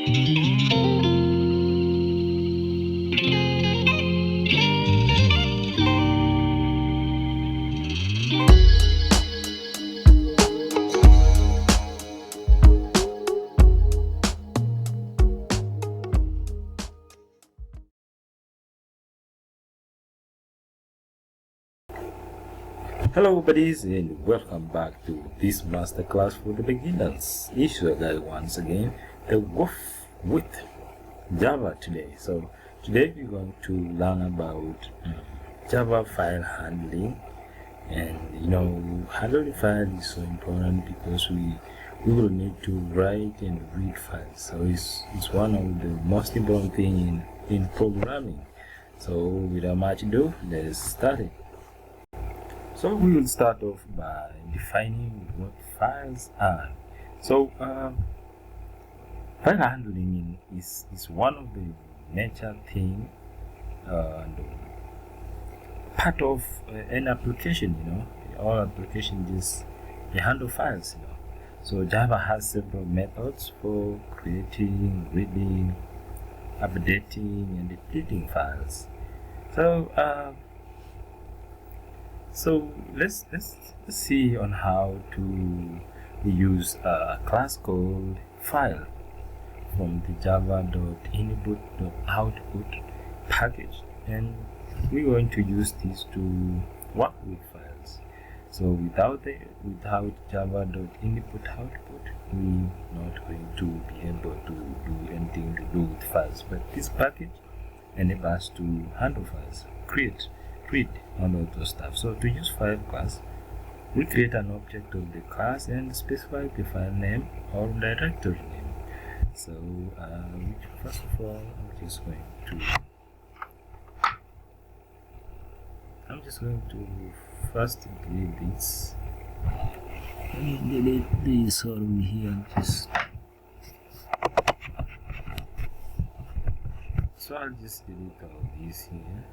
Hello buddies and welcome back to this masterclass for the beginners. It's your guy once again, the Wolf with Java today. So today we're going to learn about Java file handling, and handling file is so important because we will need to write and read files. So it's one of the most important thing in programming. So without much ado, let's start it. So we will start off by defining what files are. So file handling is one of the major thing and part of an application. All applications just they handle files. So Java has several methods for creating, reading, updating, and deleting files. So let's see on how to use a class called file from the java.input.output package, and we're going to use this to work with files. So without java.input.output, we're not going to be able to do anything to do with files. But this package enables us to handle files, create, read, and all those stuff. So to use file class, we create an object of the class and specify the file name or directory name. So first of all, I'm just going to first delete this. Let me delete this over here. So I'll just delete all this here.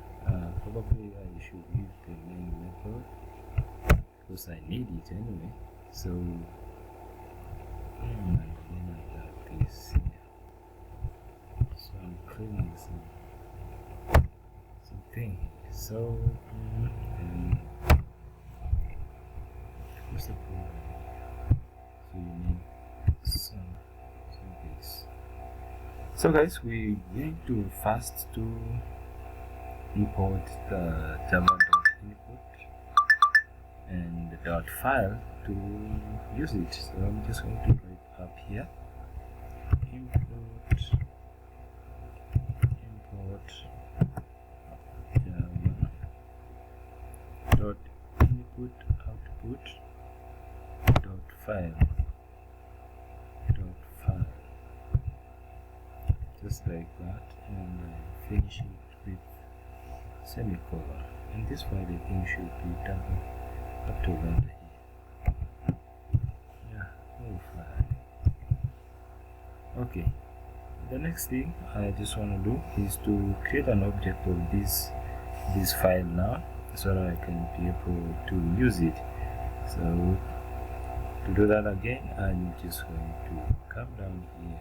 Probably I should use the main method because I need it anyway. So then I got this here. So I'm cleaning something here. So what's the problem? So you need some base. So guys, we're going to first to import the java.input and the .file to use it. So I'm just going to write up here import java.input.output.file just like that, and finish it with semicolon, and this file I think should be done up to around here. Okay, the next thing I just want to do is to create an object of this file now, so that I can be able to use it. So to do that again, I'm just going to come down here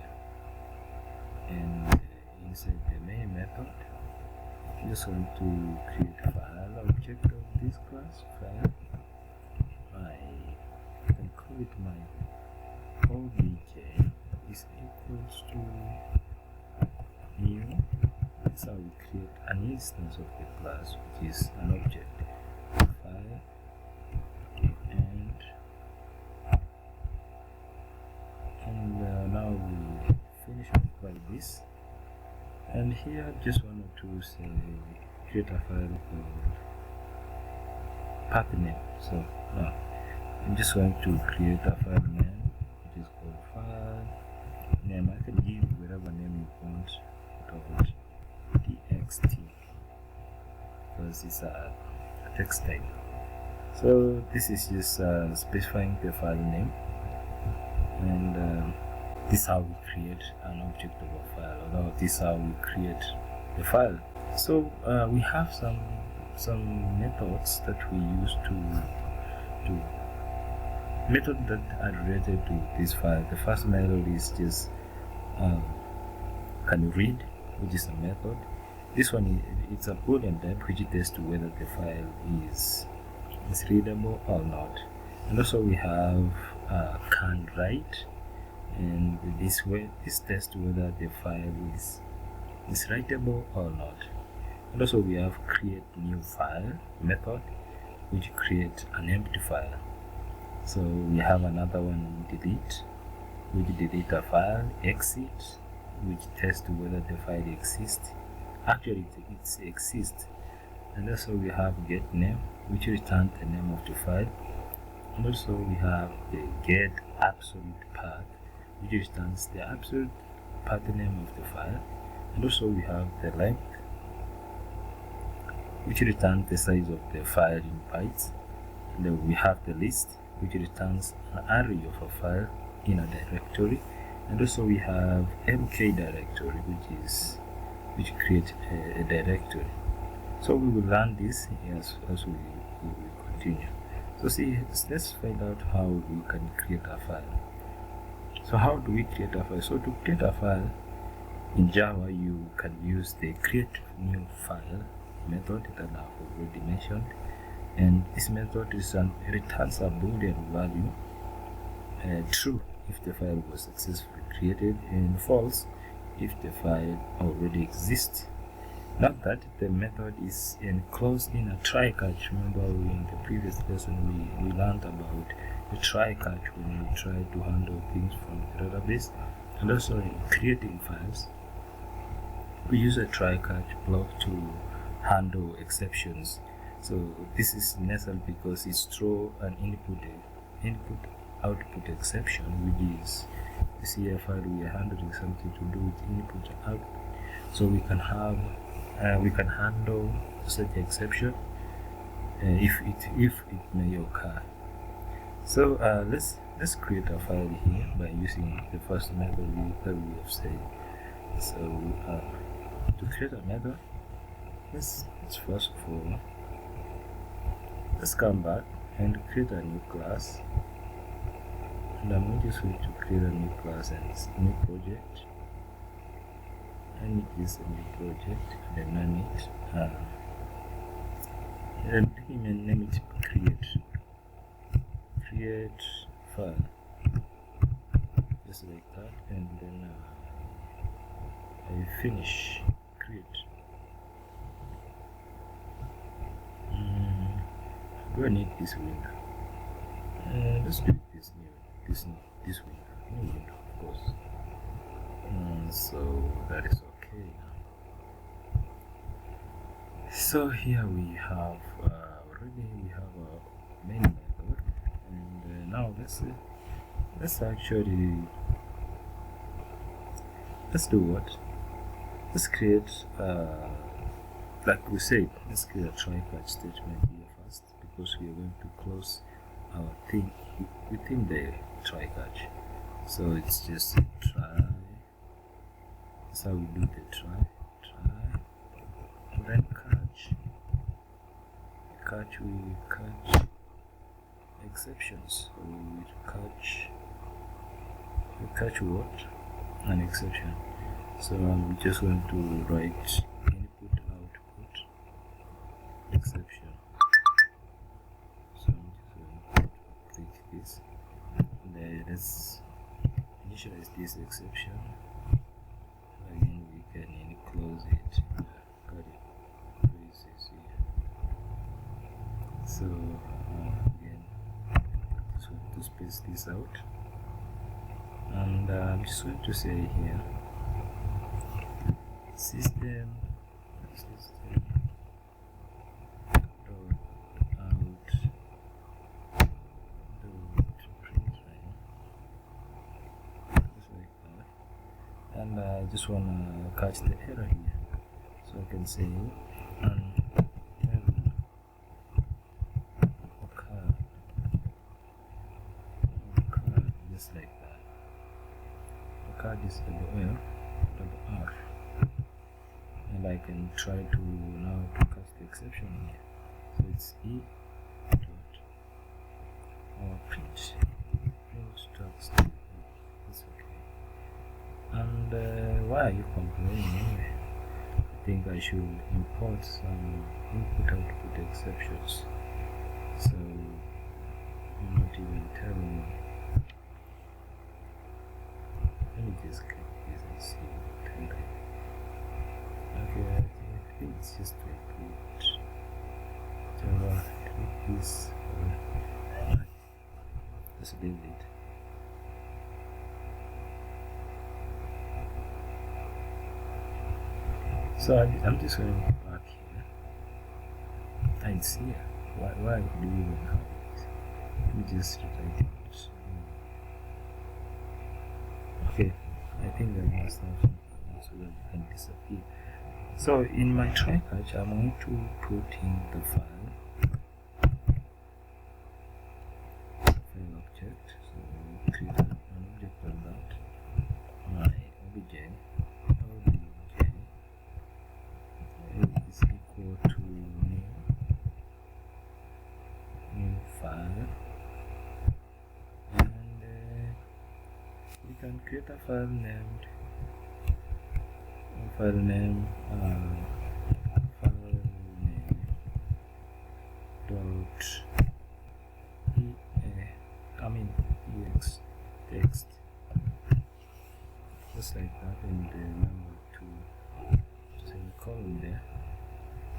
and inside the main method, I'm just going to create a file object of this class file. I can call it my obj is equals to new. That's how we create an instance of the class, which is an object file, and now we finish off like this. And here just wanted to say create a file called path name. So now I'm just going to create a file name which is called file name. I can give whatever name you want out of it, txt, because it's a text type. So this is just specifying the file name, and this is how we create an object of a file, or this is how we create the file. So we have some methods that we use to methods that are related to this file. The first method is just can read, which is a method. This one it's a boolean type which tests whether the file is readable or not. And also we have can write, and this tests whether the file is writable or not. And also we have create new file method, which creates an empty file. So we have another one, delete, which delete a file. Exit, which tests whether the file exists. Actually it exists. And also we have get name, which returns the name of the file. And also we have the get absolute path, which returns the absolute path name of the file. And also we have the length, which returns the size of the file in bytes. And then we have the list, which returns an array of a file in a directory. And also we have mk directory, which creates a directory. So we will learn this as we continue. So let's find out how we can create a file. So how do we create a file? So to create a file in Java, you can use the create new file method that I've already mentioned, and this method returns a boolean value, true if the file was successfully created, and false if the file already exists. Note that the method is enclosed in a try-catch. Remember in the previous lesson we learned about the try-catch when we try to handle things from the database. And also in creating files, we use a try-catch block to handle exceptions. So this is necessary because it throws an input-output exception, which is you see a file we are handling something to do with input and output. So we can handle such exception if it may occur. So let's create a file here by using the first method that we have said. So to create a method, let's first of all let's come back and create a new class. And I'm just going to create a new class and new project. And it is a new project, and name it and name it create file, just like that, and then I finish create. Do I need this window? Let's do this window, new window, of course. So that is okay now. So here we have already we have a main method, and now let's do what? Let's create like we said, let's create a try-catch statement here first, because we are going to close our thing within the try-catch. So it's just try. That's how we do the try, and then we catch exceptions. So we catch what? An exception. So I'm just going to write input output exception. So I'm just going to click this. And let's initialize this exception. Again, we can enclose it. Got it. So again, just going to space this out, and I'm just going to say here system dot out dot println, just like that. And I just want to catch the error here, so I can say error occurred, just like that. Occurred is double R, and I can try to now to catch the exception here. So it's e dot or print text. That's okay. And why are you complaining anyway? I think I should import some input-output exceptions. So you're not even telling me. Let me just click this and see what happened. Okay, I think it's just to include Java. Click this. Just leave it. So I'm just going back here. And it's here. Why do we even have it? Let me just rewrite it. Okay, I think I must have something so that it can disappear. So in my try catch, I'm going to put in the file object. So create an object of that. My obj is equal to new file, and we can create a file named file name dot ex text, just like that, and the number 2 semicolon there.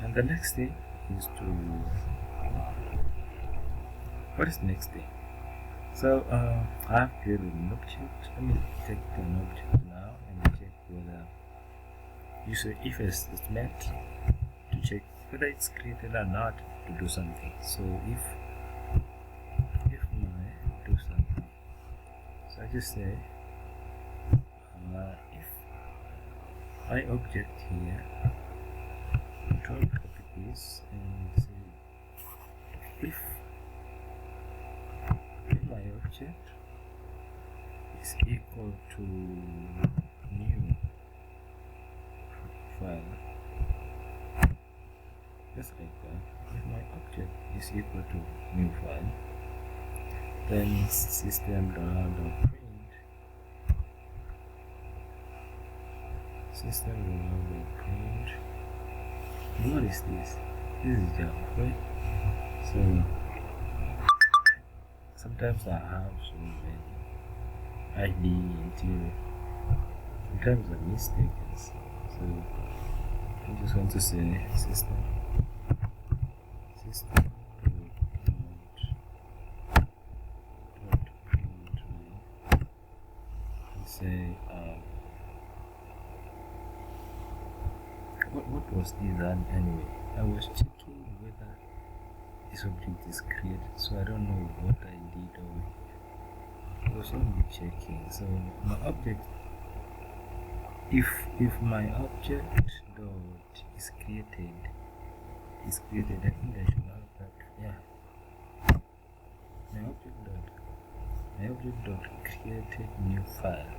And the next thing is to, what is the next thing? So I have created an object. Let me take an object now and check whether use an if statement to check whether it's created or not to do something. So if my do something, so I just say if my object here, control copy this and say if my object is equal to new file, just like that. If my object is equal to new file, then system.print what is this? This is Java, right? So sometimes I have so many ID until sometimes I mistaken. So I'm just going to say system and say what was this anyway? I was checking whether this object is created, so I don't know what I did or I was only checking. So my object, if my object dot is created, I think I should have that. Yeah, my object dot created new file.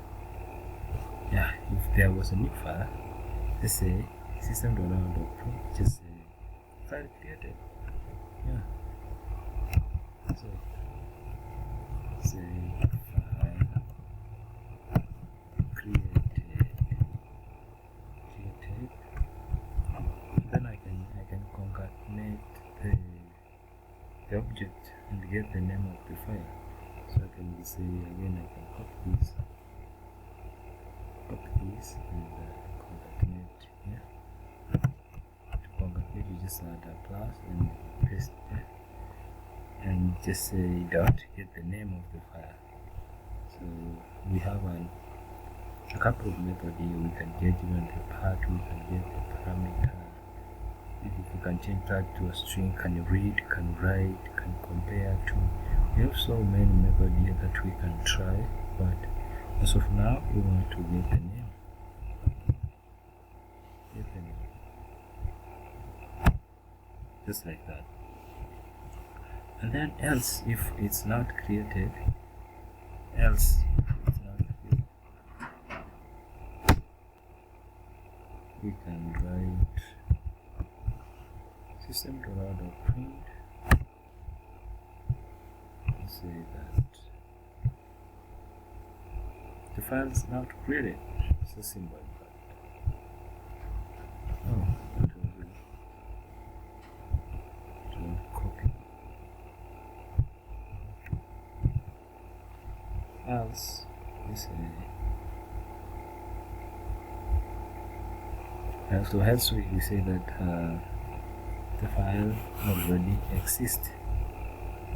Yeah, if there was a new file, let's say system.out.print, just say file created. Yeah, so say file created, then I can concatenate the object and get the name of the file. So I can say again, I can copy this and concatenate here. To concatenate, you just add a plus and paste there, and just say dot get the name of the file. So we have a couple of methods here. We can get even the path, we can get the parameter. If you can change that to a string, can read, can write, can compare to. We have so many methods here that we can try, but as of now, we want to get the name. Just like that. And then else, if it's not created, we can write system.out.print and say that the file is not created. So simple as that. So else we say that the file already exists.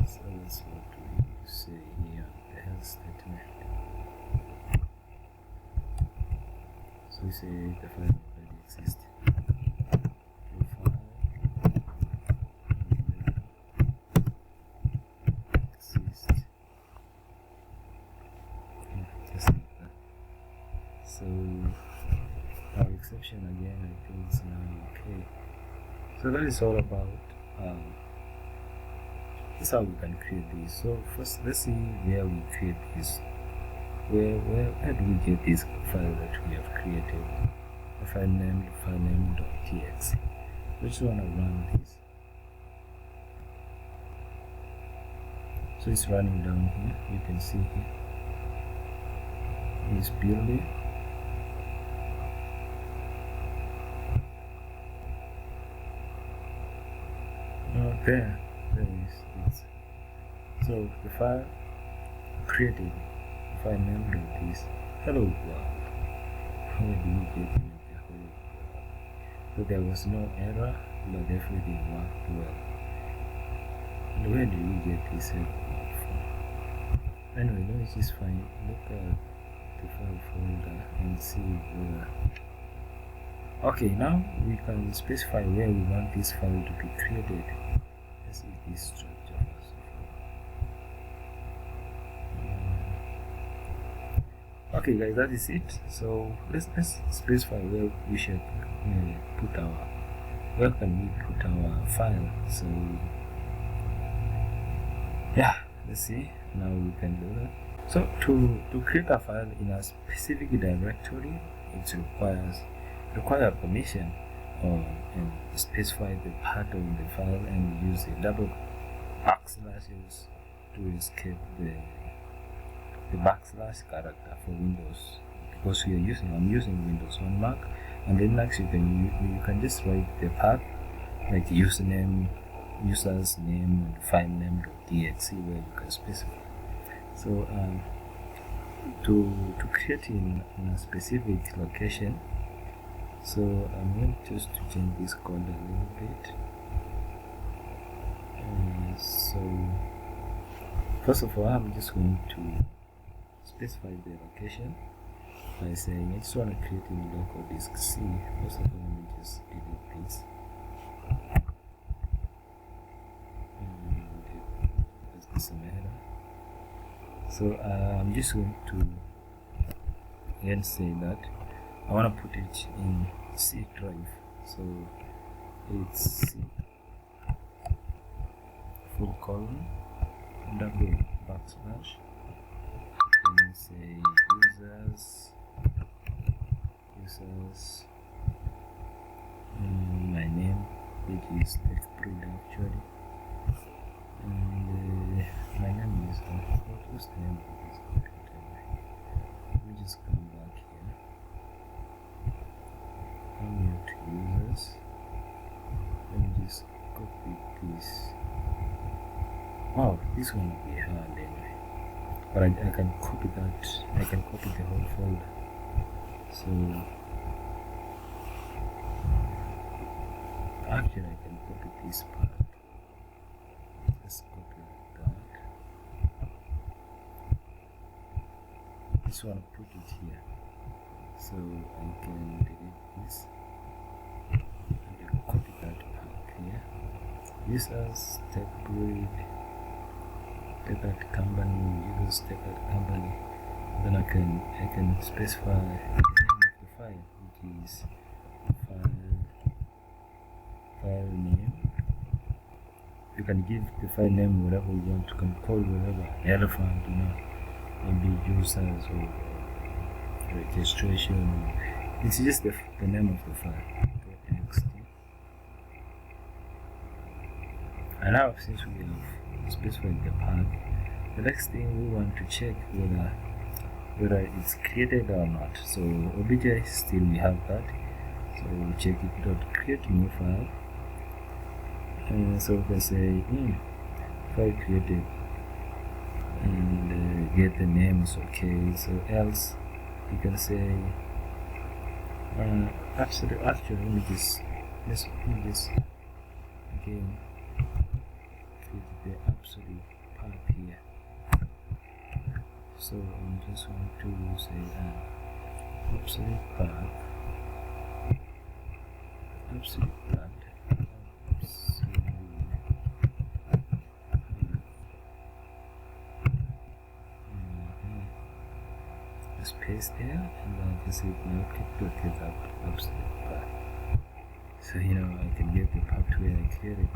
So that's what we say here, the else statement. So we say the file already exists. The file already exists. Just like that. So our exception again, I think is now okay. So that is all about this is how we can create this. So first let's see where we create this. Where do we get this file that we have created? A file name.txt. We just want to run this. So it's running down here. You can see here. It's building. There is it. So the file created, the file name.this hello world. Where do we get the hello world? So there was no error, but everything worked well. And where do we get this hello world from? Anyway, let's just look at the file folder and see where. Okay, now we can specify where we want this file to be created. Let's see this structure first of all. Okay guys, that is it. So let's specify where we should put our, where can we put our file. So yeah, let's see, now we can do that. So to create a file in a specific directory, it requires permission and specify the part of the file and use a double backslashes to escape the backslash character for Windows, because I'm using Windows on Mac, and then Linux you can just write the path like username, user's name, and file name.txt where you can specify. So to create in a specific location. So I'm going just to change this code a little bit. So first of all, I'm just going to specify the location by saying I just want to create in local disk C. First of all, let me just delete this. And there's some error. So I'm just going to again say that I want to put it in C drive, so it's C full colon double backslash, and say users my name, which is TechBreed actually, and my name is what's the name of this computer? Let me just come back here. Come here to users. Let me just copy this. Wow, this one will be hard anyway. But I can copy that. I can copy the whole folder. So actually I can copy this part. Just copy that. Just want to put it here. So I can delete this and then copy that part here. Users TechBreed, TechArt company, users TechArt company. Then I can specify the name of the file, which is file name. You can give the file name whatever you want. You can call whatever, elephant, maybe users or registration. It's just the name of the file. .txt. And now since we have specified the path, the next thing we want to check whether it's created or not. So obj still we have that. So we check it dot create new file. And so we can say file created and get the names okay. So else you can say absolute. Actually, let me just again create the absolute path here. So I'm just going to say absolute path, absolute path, absolute space there, and then just hit market to get that absolute path. So I can get the path where I clear it.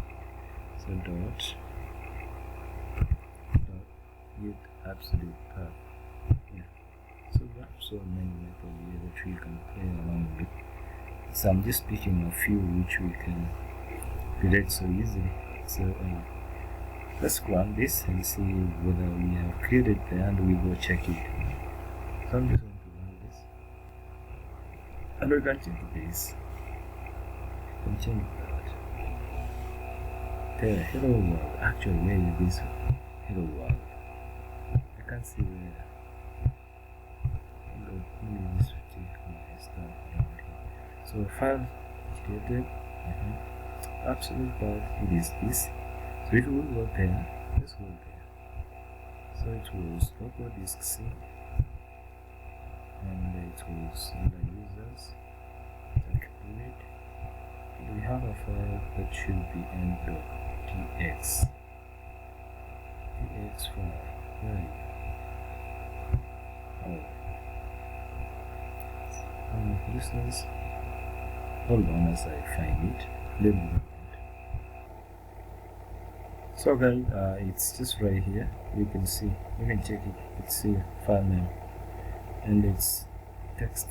So dot get absolute path. Yeah. So we have so many methods here that we can play along with. So I'm just picking a few which we can relate so easily. So let's run this and see whether we have created there, and we will check it. So I'm just going to run this, and we can check this. You can change that. There, hello world. Actually, where is this hello world? I can't see where. Let me just take my stuff around here. So file created. Absolute path, it is this. So it will go there. Let's go there. So it was local disk C, and it was under users. Calculate. We have a file that should be n.tx. tx file. Where are you? Listeners, hold on as I find it. Let me. So guys, it's just right here. You can see, you can check it. It's here, file name, and it's text.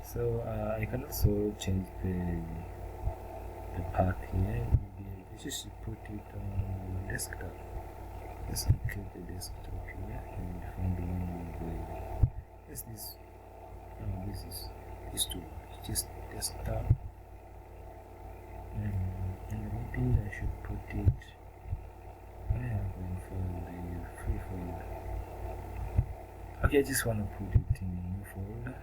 So I can also change the path here. Maybe I just put it on desktop. Let's click the desktop here and find the one with this is this tool. It's just desktop. And maybe I should put it. I have one for the free folder. Okay, I just want to put it in a new folder.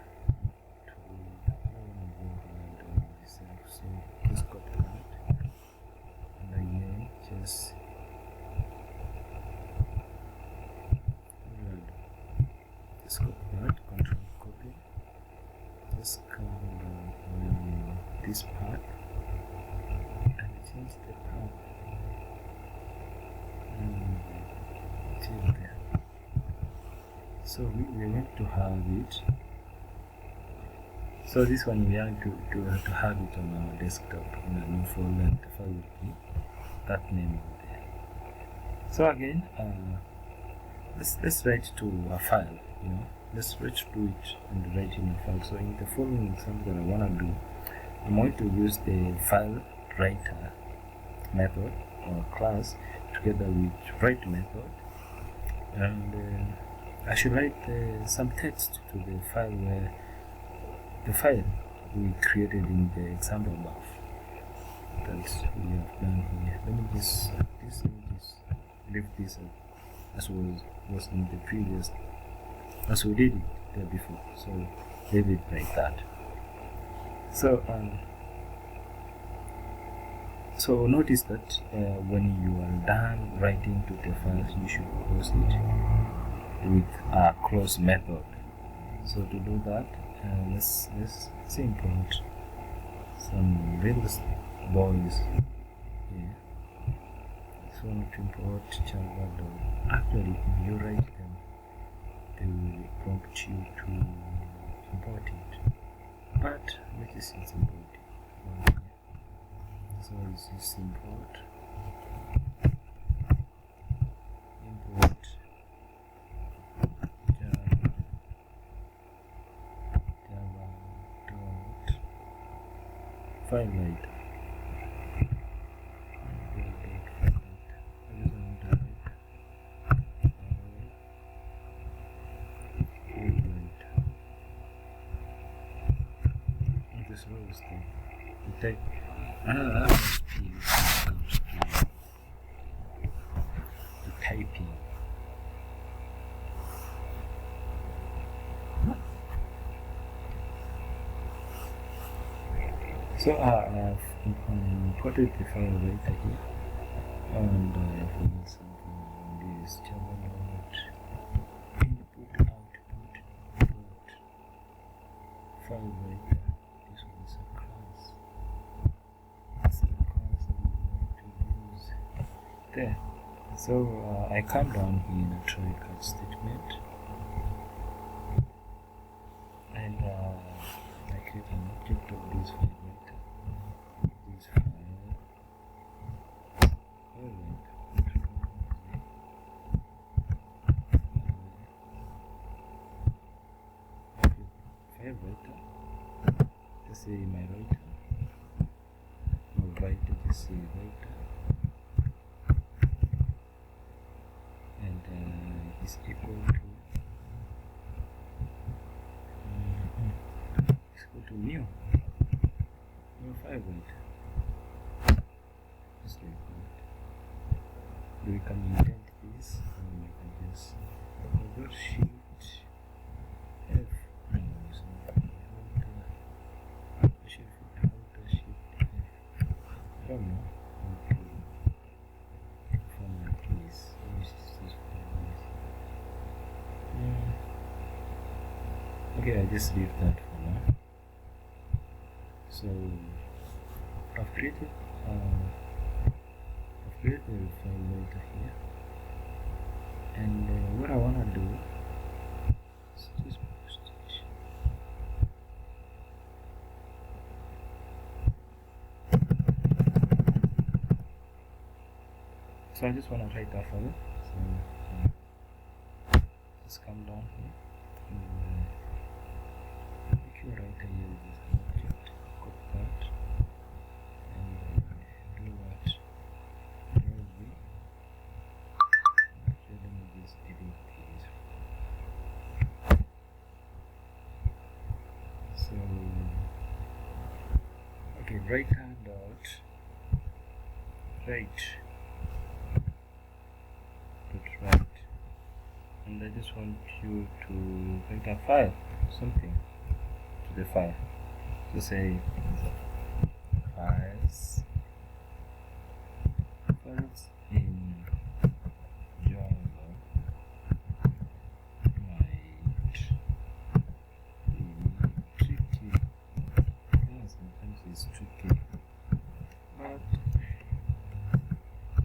So just copy that, and again just copy that, control copy. Just come down on this part and change the path till there. So we want to have it. So this one we have to have it on our desktop in a new folder, and the file will be that name there. So again, let's write to a file. Let's write to it and write in a file. So in the following example that I want to do, I'm going to use the file writer method or class together with write method, and I should write some text to the file where the file we created in the example above that we have done here. Let me just leave this as was in the previous, as we did it there before. So leave it like that. So so notice that when you are done writing to the file, you should close it with a close method. So to do that, let's import some little boys here. So to import Java. Actually, if you write them, they will prompt you to import it. But let us import it. So it's just import file writer. This was the type. The typing. So I've imported the file right here, and I forgot something on this Java dot input output dot file writer. This one is a class. It's a class that we want to use there. So I come down here in a try catch statement, and I create an object of this file writer. This file writer. Just say my writer. Or writer, just say writer. And is equal to new file writer. Just like that. We can indent this, and we can just convert shift F. No, it's not shift F. I don't know how to format this. Okay, I just leave that for now. So I've created a file writer here, and what I want to do is just post it. So I just want to write that file. So just come down here and make your writer here is an object. Copy that and do what? Let me just edit these. So okay, writer dot write. And I just want you to write a file, something to the file. So say files in Java might be tricky. Yeah, sometimes it's tricky, but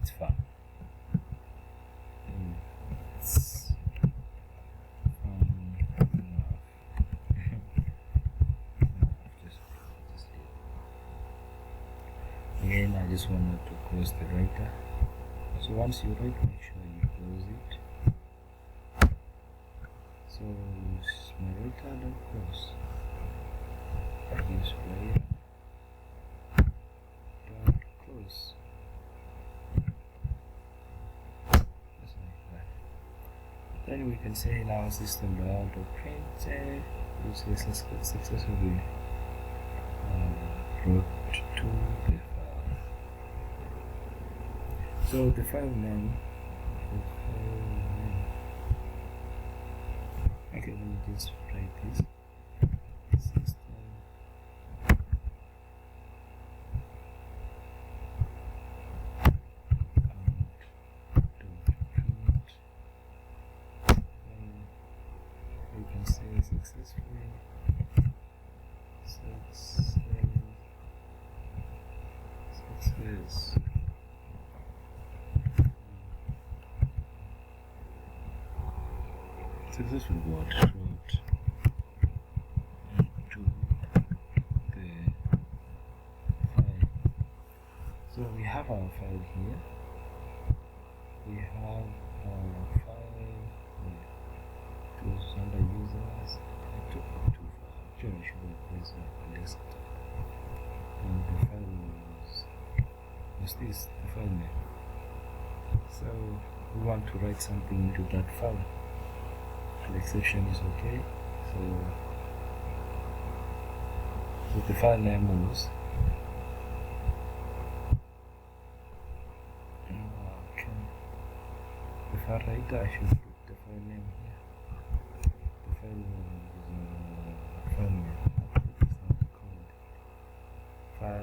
it's fun. It's again, I just wanted to close the writer. So once you write, make sure you close it. So my writer don't close. Use player dot close. Just like that. Then we can say now system.out.print which is successfully brought to the file. So the file name. Okay, let me just write this. System. You can say successfully. Success. Successful what? Wrote into the file. So we have our file here. We have our file. It was under users. I took it too far. Actually, I should have placed it on desktop. And the file was this, the file name. So we want to write something into that file. The exception is okay. So the file name was okay. The file writer, I should put the file name here. The file name is file name. It's not called file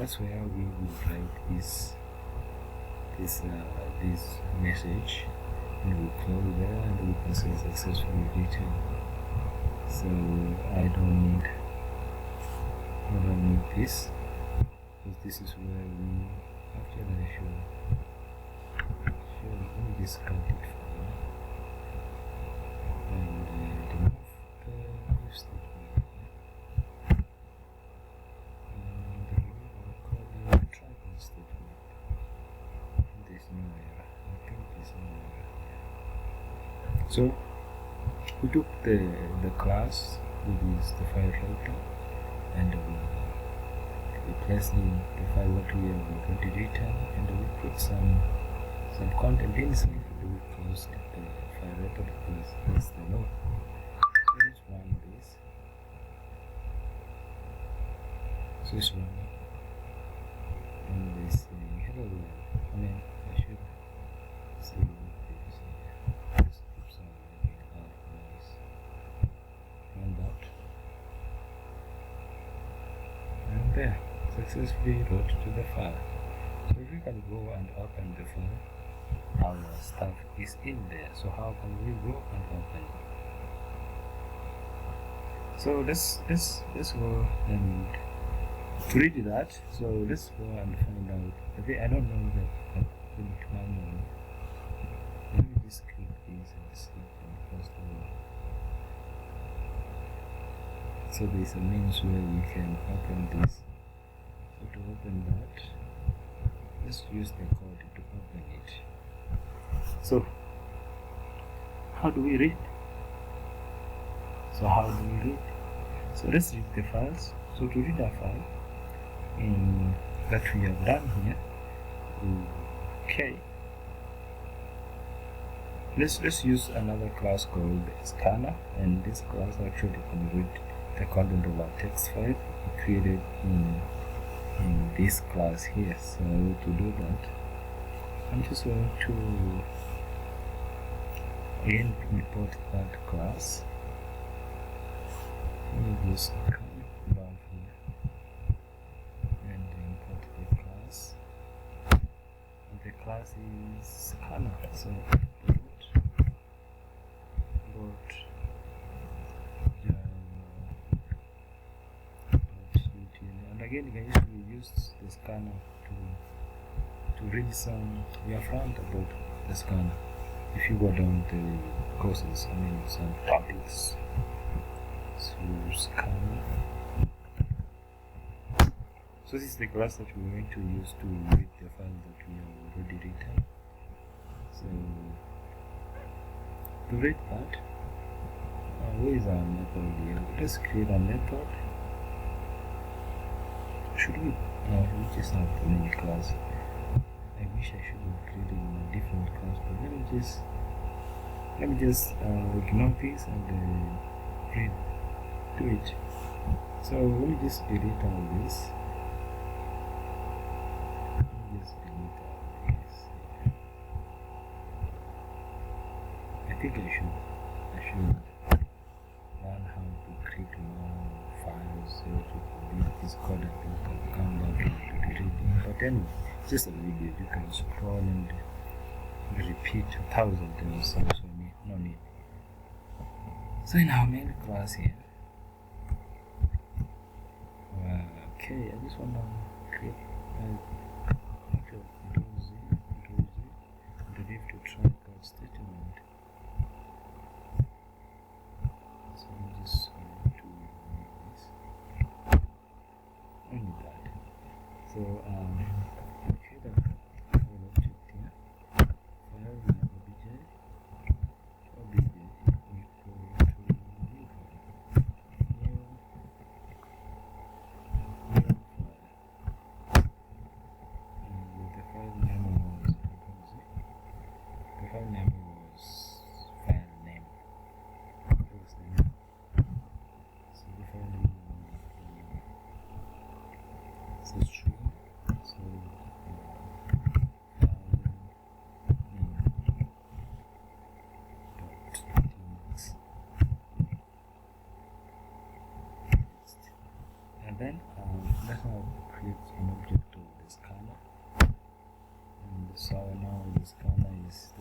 that's where we will write this message, and we close there, and we can say successfully written. So I don't need this, because this is where we actually should let me just cut it for now and remove the if statement and we'll call it triple statement. There's no error. I think there's no error. So we took the class, which is the file writer, and we placed the file that we have already written, and we put some content inside. We closed the file writer because that's the law. So let's run this. So it's running, and they say hello world. I mean, I should say this. Just keep some making loud noise. Run that. And there, successfully wrote to the file. So if we can go and open the file, our stuff is in there. So how can we go and open it? So let's go and read that. So let's go and find out. I don't know that I open it manually. Let me just click this and see first of all. So there's a means where we can open this. So to open that, let's use the code to open it. So how do we read? So let's read the files. So to read a file that we have done here, okay, let's use another class called scanner, and this class actually can read the content of our text file created in this class here. So to do that, I'm just going to again import that class. Let me just come down here and import the class. And the class is scanner. So and again you can usually use the scanner to read some front about the scanner. If you go down the courses, I mean some topics, so scanner. So this is the class that we're going to use to read the file that we have already written. So to read that, where is our method here? Let's create a method. Should we? No, we just have the main class. I wish I should have created a different class, but let me just ignore this and read to it. So let me just delete all this. I think I should learn how to create more files so to delete this code and you can come back and read it. But anyway, it's just a video. You can scroll and repeat 1,000 times, so no need. So in our main class here, okay, I just want to create to try code statement. So I'm just going to make this only that. So create a file object here. File obj equal to new file. So now the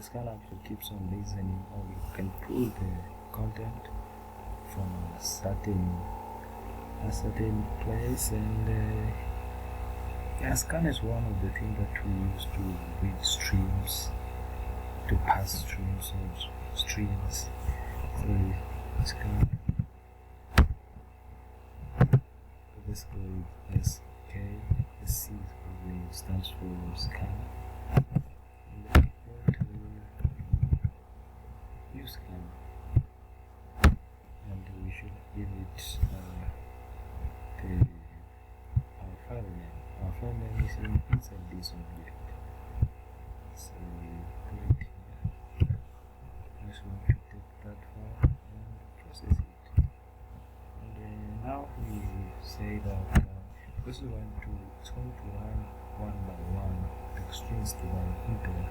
scanner actually keeps on listening, or you can pull the content from a certain place, and yeah, scanner is one of the things that we use to read streams, to pass streams of streams. So scanner basically SK, the C probably stands for scanner. Use scanner, and we should give it our file name. Our file name is inside this object. So click here. I just want to take that file and process it. And now we say that because we want to, it's going to run one by one, the strings to run here.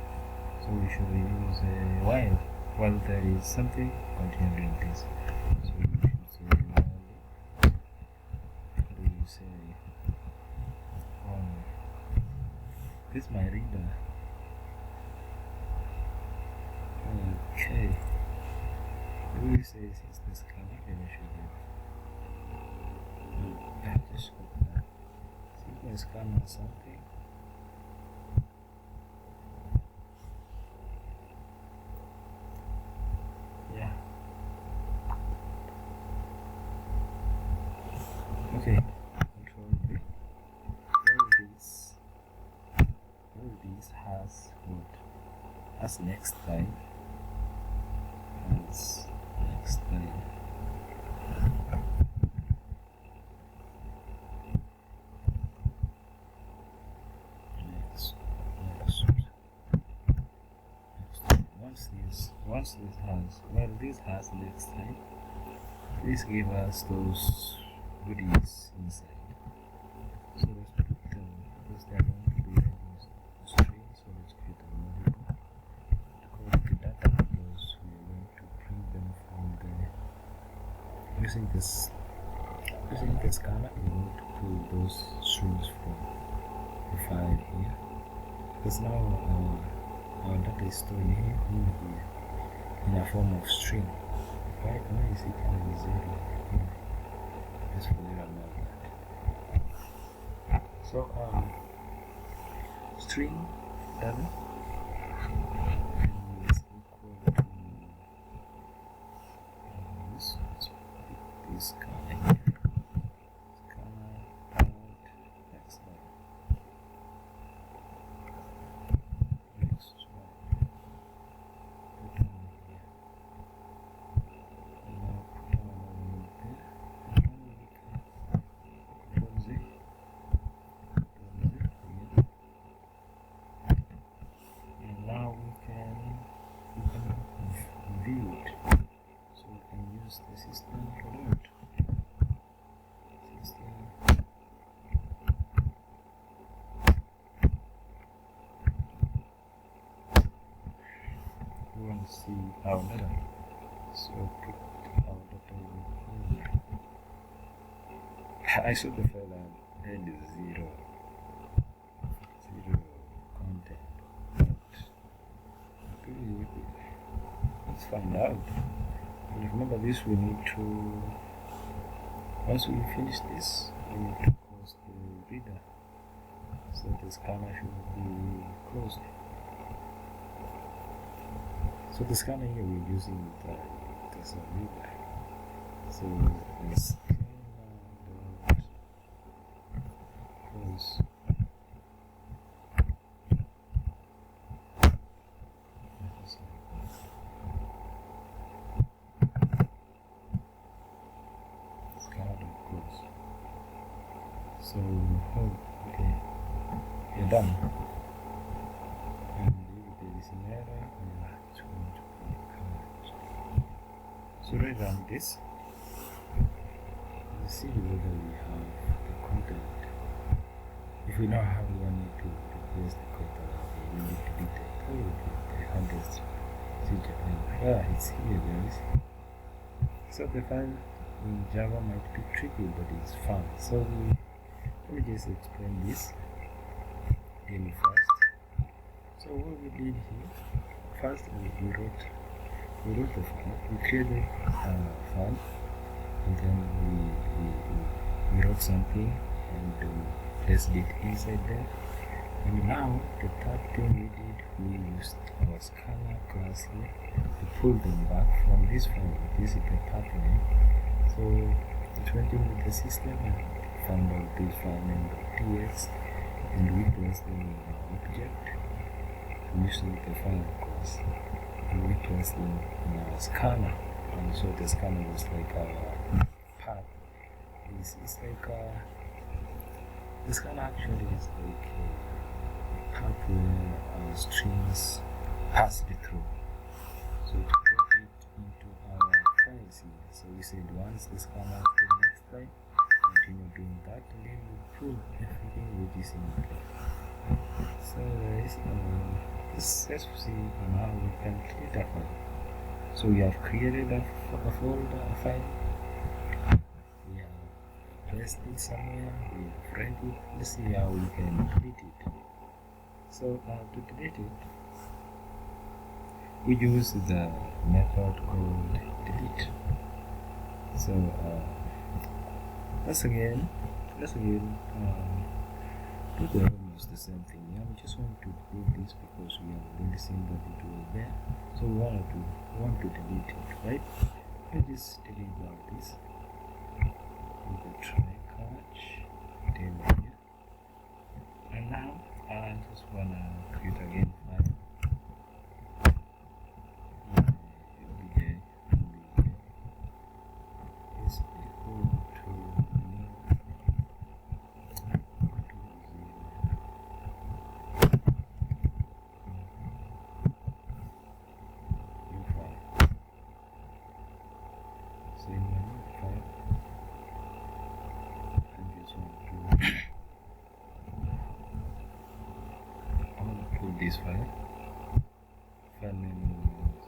So we should use while there is something, continue doing this. So we should say while, what do you say? This is my reader. Okay. What do you say since this scanner should be? Just go that. See the scanner something. Yeah. Okay. Control B. All this has what? As next time. As next time. This has next time. Please give us those goodies inside. So let's put them because they are going to be reading string. So let's create a variable to call it the data because we are going to bring them from the using the scanner. We are going to pull those strings from the file here because now our data is stored here in a form of string. Right now you see kind of zero. Just forget about that. So string data is equal to this. Let's pick this scanner here. Scanner dot next line. Next line. Put on here. And now put on over there. And now we can control Z. Control Z again. And now we can view it. So we can use the system dot system. We want to see our data. So put our data over here. I saw the file and is zero content. But let's find out. And remember this, we need to, once we finish this, we need to close the reader. So the scanner should be closed. So the scanner here we're using as a reader. So let's close. So, okay, you're done. And if there is an error, it's going to be correct. So we run this. Let's see whether we have the content. If we know how we want to replace the content, we need to detect the context. Yeah, it's here, guys. So the file in Java might be tricky, but it's fun. So let me just explain this really fast. So what we did here, first we wrote the file, we created a file, and then we wrote something and we placed it inside there. And now the third thing we did, we used our scanner class here to pull them back from this file. This is the path name. So it went into the system and found out this file name .tx, and we placed them in our object. We used the file class, and we placed them in our scanner. And so the scanner was like our path. It's like the scanner actually is like a path where strings passed through. So to put it into our files here, so we said once the scanner to the next time, continue doing that, and then we pull everything which is in there. So guys, let's see how we can create a file. So we have created a folder, a file. We have placed it somewhere. We have read it. Let's see how we can delete it. So to delete it, we use the method called delete. So let's again do almost the same thing. Yeah, we just want to delete this because we have already seen that it was there. So we want to delete it, right? Let's just delete all this. We can try catch table here. And now I just wanna create again file. Okay. Is equal to new file. So in my new file, I just want to pull this file. File name is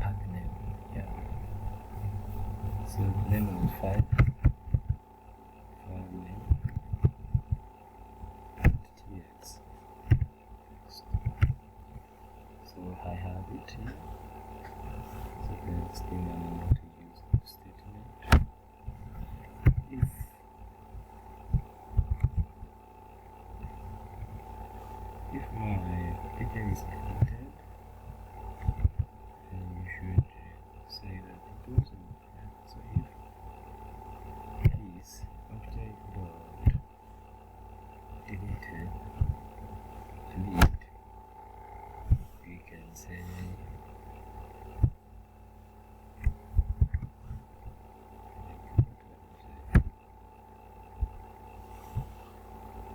path name. Yeah. So the name of the file name .tx. So I have it here. So the next thing I'm going to use the statement. If my picture is edited, then you should say that it goes in there. So if is object dot deleted, delete, we can say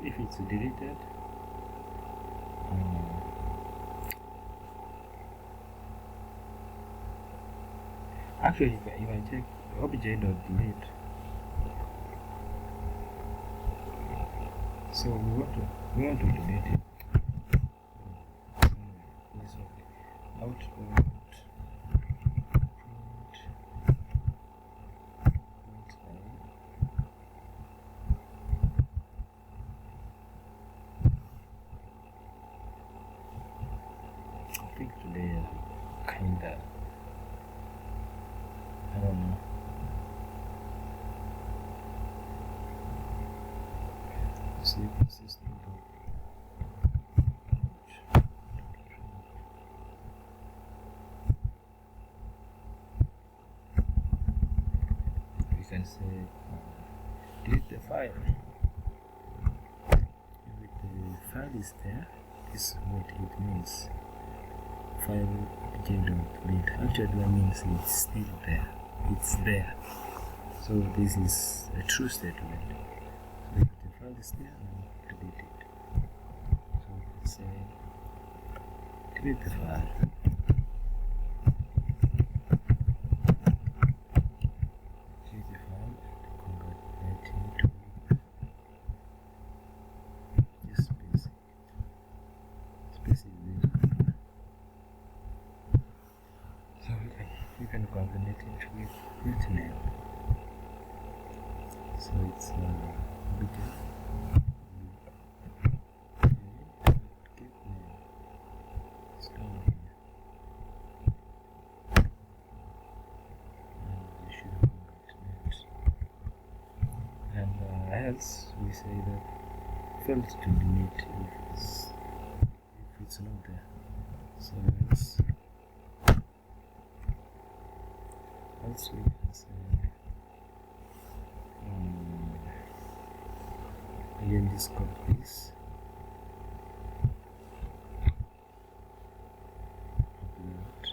if it's deleted, actually if I check object.delete, so we want to delete it. Output I think today kinda, I don't know. See consistent. We can say delete the file. If the file is there, this is what it means. File delete. Actually that means it's still there. It's there. So this is a true statement. So if the file is there, then delete it. So let's say delete the file. Delete the file and convert it into just space. Space is there. So you can convert it into with name. So it's bigger. say that failed to delete if it's not there. So else we can say again just copy this, upload,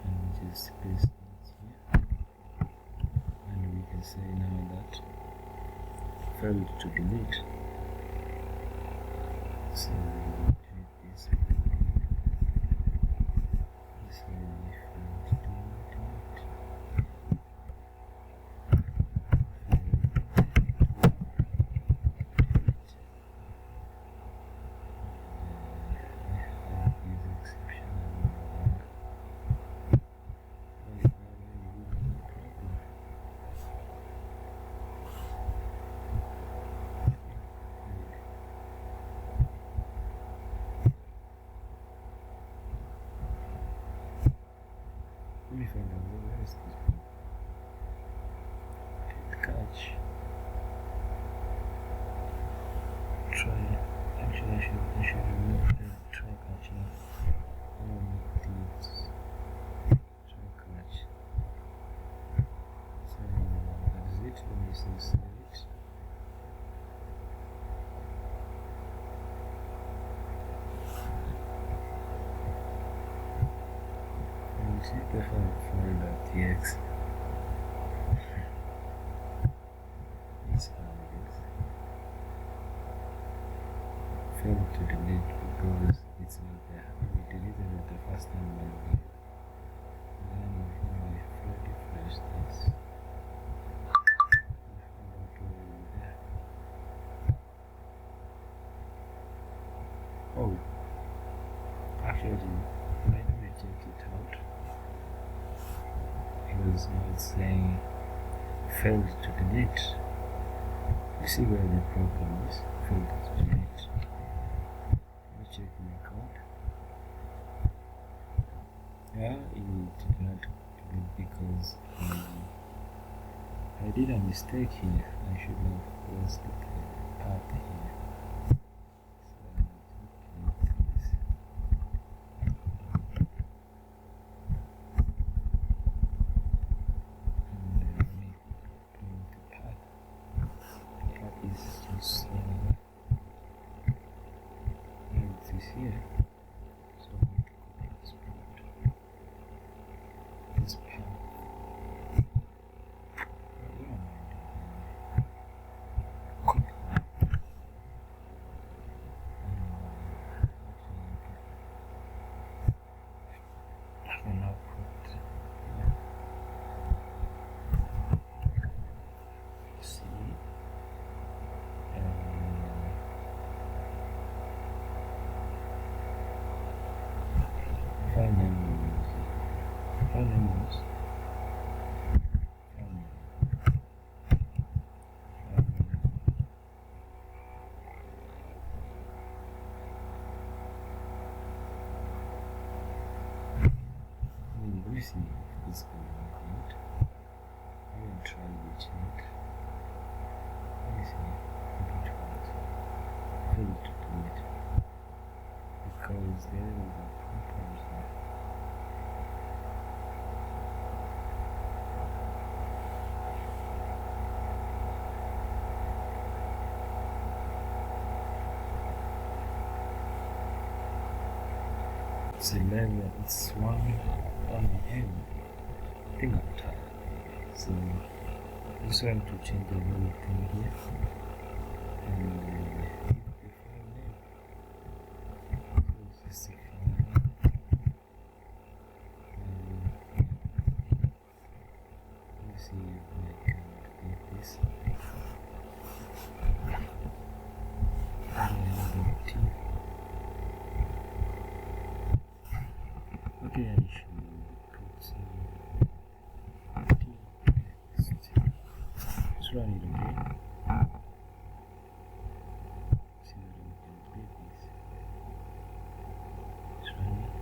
and just paste it here, and we can say now that failed to delete. So take this, let me find out where is this one. Catch. Try. Actually, I should remove the try catch now. Try catch. So that is it. Let me see, save it. And see the file.txt. This is how it is. Failed to delete because it's not there. We deleted it the first time when we refresh this. Oh, actually, let me check it out. Because now it's saying failed to delete. You see where the problem is? Failed to delete. Let me check my account. Yeah, it did not delete because I did a mistake here. I should have closed the path here. Here, so I want to copy this part, this path. Where am I doing? Copy. I can now put C. File names. Let me see if this can work out. I will try it yet. Let me see if it works. Failed to do it because there is a problem here. It's 11, it's 1 a.m. I think I'm tired. So I just want to change the little thing here and the file name. So this is the file name. Let me see if I can get this. T. Okay, I should put some text. Let's run it again. See whether we can delete this. Let's run it.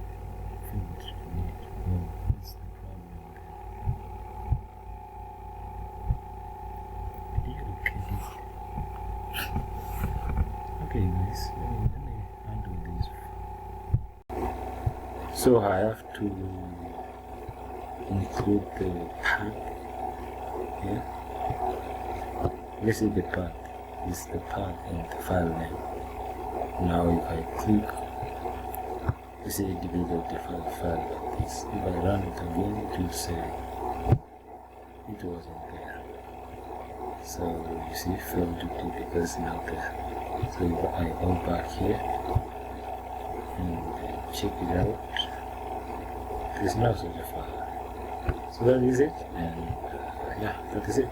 Failed to delete. No, that's the problem. Did you look at it? So I have to include the path here. This is the path. This is the path in the file name. Now if I click, you see it deleted the file like this. If I run it again, it will say it wasn't there. So you see failed to do because it's not there. So if I go back here and check it out, there's no such a file. So that is it, and yeah, that is it.